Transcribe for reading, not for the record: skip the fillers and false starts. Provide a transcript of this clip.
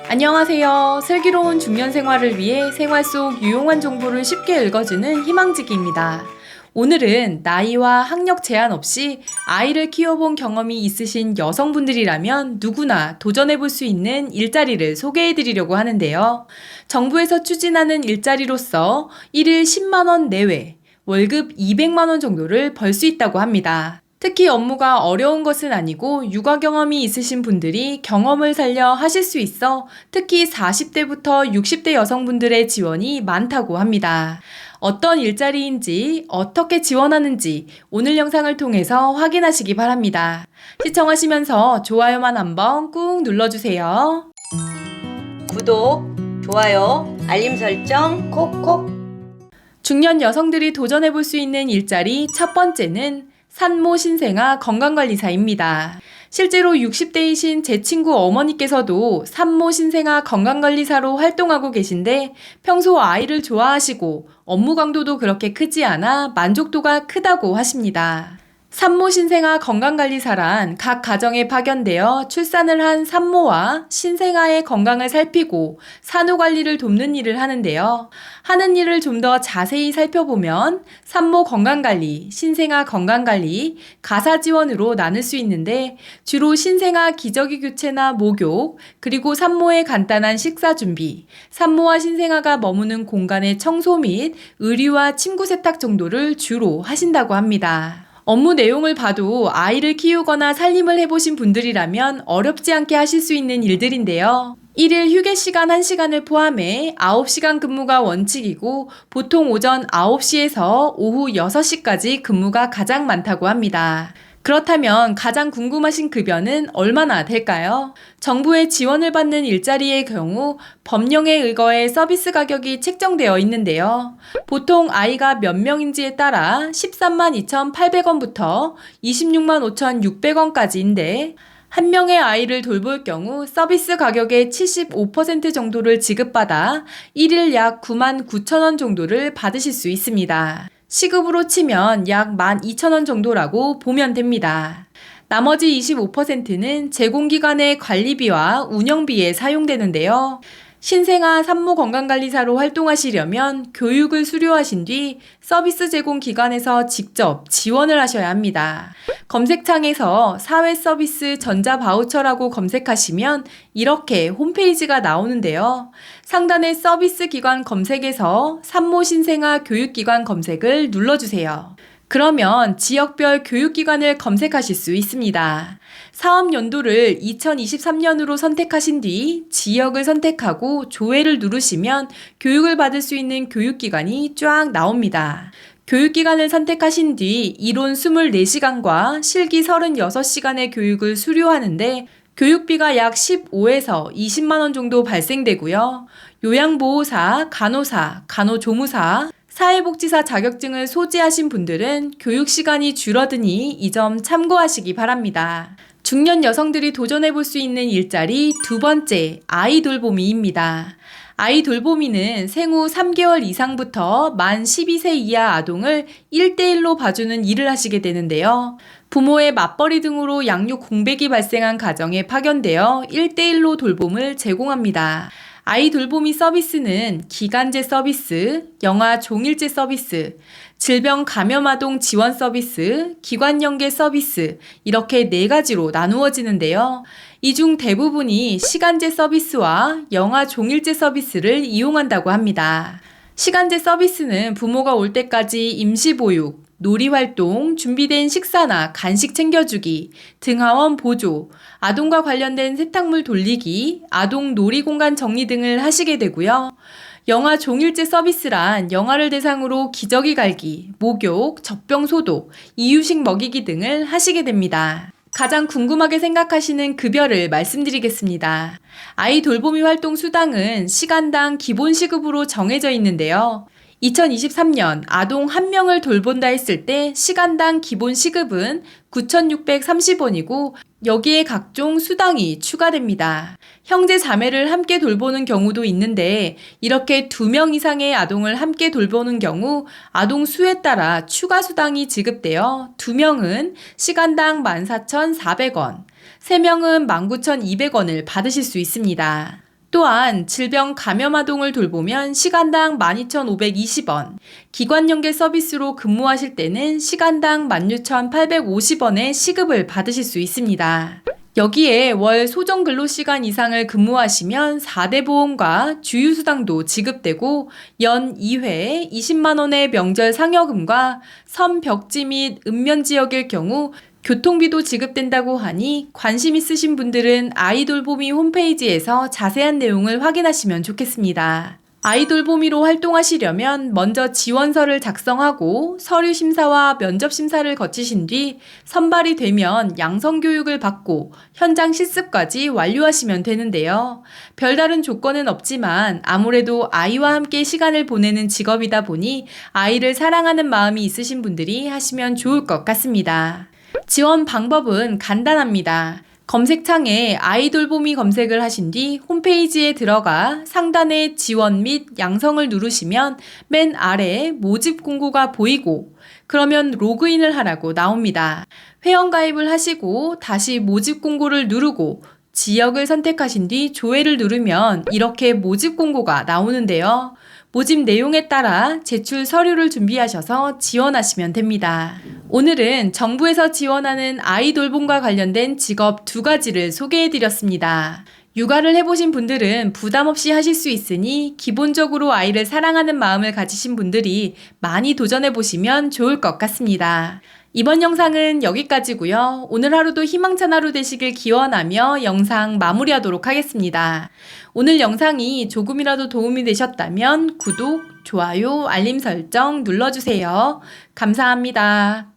안녕하세요. 슬기로운 중년 생활을 위해 생활 속 유용한 정보를 쉽게 읽어주는 희망지기입니다. 오늘은 나이와 학력 제한 없이 아이를 키워본 경험이 있으신 여성분들이라면 누구나 도전해볼 수 있는 일자리를 소개해드리려고 하는데요. 정부에서 추진하는 일자리로서 1일 10만원 내외, 월급 200만원 정도를 벌 수 있다고 합니다. 특히 업무가 어려운 것은 아니고 육아 경험이 있으신 분들이 경험을 살려 하실 수 있어 특히 40대부터 60대 여성분들의 지원이 많다고 합니다. 어떤 일자리인지 어떻게 지원하는지 오늘 영상을 통해서 확인하시기 바랍니다. 시청하시면서 좋아요만 한번 꾹 눌러주세요. 구독, 좋아요, 알림 설정 콕콕. 중년 여성들이 도전해볼 수 있는 일자리 첫 번째는 산모 신생아 건강관리사입니다. 실제로 60대이신 제 친구 어머니께서도 산모 신생아 건강관리사로 활동하고 계신데 평소 아이를 좋아하시고 업무 강도도 그렇게 크지 않아 만족도가 크다고 하십니다. 산모 신생아 건강관리사란 각 가정에 파견되어 출산을 한 산모와 신생아의 건강을 살피고 산후관리를 돕는 일을 하는데요. 하는 일을 좀 더 자세히 살펴보면 산모 건강관리, 신생아 건강관리, 가사 지원으로 나눌 수 있는데 주로 신생아 기저귀 교체나 목욕, 그리고 산모의 간단한 식사 준비, 산모와 신생아가 머무는 공간의 청소 및 의류와 침구 세탁 정도를 주로 하신다고 합니다. 업무 내용을 봐도 아이를 키우거나 살림을 해보신 분들이라면 어렵지 않게 하실 수 있는 일들인데요. 1일 휴게 시간 1시간을 포함해 9시간 근무가 원칙이고 보통 오전 9시에서 오후 6시까지 근무가 가장 많다고 합니다. 그렇다면 가장 궁금하신 급여는 얼마나 될까요? 정부의 지원을 받는 일자리의 경우 법령에 의거해 서비스 가격이 책정되어 있는데요. 보통 아이가 몇 명인지에 따라 13만 2,800원부터 26만 5,600원까지인데 한 명의 아이를 돌볼 경우 서비스 가격의 75% 정도를 지급받아 1일 약 9만 9천 원 정도를 받으실 수 있습니다. 시급으로 치면 약 12,000원 정도라고 보면 됩니다. 나머지 25%는 제공기관의 관리비와 운영비에 사용되는데요. 신생아 산모 건강관리사로 활동하시려면 교육을 수료하신 뒤 서비스 제공 기관에서 직접 지원을 하셔야 합니다. 검색창에서 사회서비스 전자바우처라고 검색하시면 이렇게 홈페이지가 나오는데요. 상단의 서비스 기관 검색에서 산모 신생아 교육기관 검색을 눌러주세요. 그러면 지역별 교육기관을 검색하실 수 있습니다. 사업 연도를 2023년으로 선택하신 뒤 지역을 선택하고 조회를 누르시면 교육을 받을 수 있는 교육기관이 쫙 나옵니다. 교육기관을 선택하신 뒤 이론 24시간과 실기 36시간의 교육을 수료하는데 교육비가 약 15에서 20만 원 정도 발생되고요. 요양보호사, 간호사, 간호조무사, 사회복지사 자격증을 소지하신 분들은 교육시간이 줄어드니 이 점 참고하시기 바랍니다. 중년 여성들이 도전해볼 수 있는 일자리 두 번째, 아이 돌보미입니다. 아이 돌보미는 생후 3개월 이상부터 만 12세 이하 아동을 1대1로 봐주는 일을 하시게 되는데요. 부모의 맞벌이 등으로 양육 공백이 발생한 가정에 파견되어 1대1로 돌봄을 제공합니다. 아이 돌보미 서비스는 기간제 서비스, 영아 종일제 서비스, 질병 감염 아동 지원 서비스, 기관 연계 서비스 이렇게 4가지로 나누어지는데요. 이 중 대부분이 시간제 서비스와 영아 종일제 서비스를 이용한다고 합니다. 시간제 서비스는 부모가 올 때까지 임시보육, 놀이활동, 준비된 식사나 간식 챙겨주기, 등하원 보조, 아동과 관련된 세탁물 돌리기, 아동 놀이공간 정리 등을 하시게 되고요. 영아 종일제 서비스란 영아를 대상으로 기저귀 갈기, 목욕, 젖병 소독, 이유식 먹이기 등을 하시게 됩니다. 가장 궁금하게 생각하시는 급여를 말씀드리겠습니다. 아이 돌보미 활동 수당은 시간당 기본시급으로 정해져 있는데요. 2023년 아동 1명을 돌본다 했을 때 시간당 기본 시급은 9,630원이고 여기에 각종 수당이 추가됩니다. 형제 자매를 함께 돌보는 경우도 있는데 이렇게 2명 이상의 아동을 함께 돌보는 경우 아동 수에 따라 추가 수당이 지급되어 2명은 시간당 14,400원, 3명은 19,200원을 받으실 수 있습니다. 또한 질병 감염 아동을 돌보면 시간당 12,520원, 기관연계 서비스로 근무하실 때는 시간당 16,850원의 시급을 받으실 수 있습니다. 여기에 월 소정 근로시간 이상을 근무하시면 4대 보험과 주휴수당도 지급되고 연 2회 20만원의 명절 상여금과 섬 벽지 및 읍면 지역일 경우 교통비도 지급된다고 하니 관심 있으신 분들은 아이돌보미 홈페이지에서 자세한 내용을 확인하시면 좋겠습니다. 아이돌보미로 활동하시려면 먼저 지원서를 작성하고 서류 심사와 면접 심사를 거치신 뒤 선발이 되면 양성교육을 받고 현장 실습까지 완료하시면 되는데요. 별다른 조건은 없지만 아무래도 아이와 함께 시간을 보내는 직업이다 보니 아이를 사랑하는 마음이 있으신 분들이 하시면 좋을 것 같습니다. 지원 방법은 간단합니다. 검색창에 아이돌보미 검색을 하신 뒤 홈페이지에 들어가 상단에 지원 및 양성을 누르시면 맨 아래 모집 공고가 보이고 그러면 로그인을 하라고 나옵니다. 회원가입을 하시고 다시 모집 공고를 누르고 지역을 선택하신 뒤 조회를 누르면 이렇게 모집 공고가 나오는데요. 모집 내용에 따라 제출 서류를 준비하셔서 지원하시면 됩니다. 오늘은 정부에서 지원하는 아이돌봄과 관련된 직업 2가지를 소개해드렸습니다. 육아를 해보신 분들은 부담 없이 하실 수 있으니 기본적으로 아이를 사랑하는 마음을 가지신 분들이 많이 도전해보시면 좋을 것 같습니다. 이번 영상은 여기까지고요. 오늘 하루도 희망찬 하루 되시길 기원하며 영상 마무리하도록 하겠습니다. 오늘 영상이 조금이라도 도움이 되셨다면 구독, 좋아요, 알림 설정 눌러주세요. 감사합니다.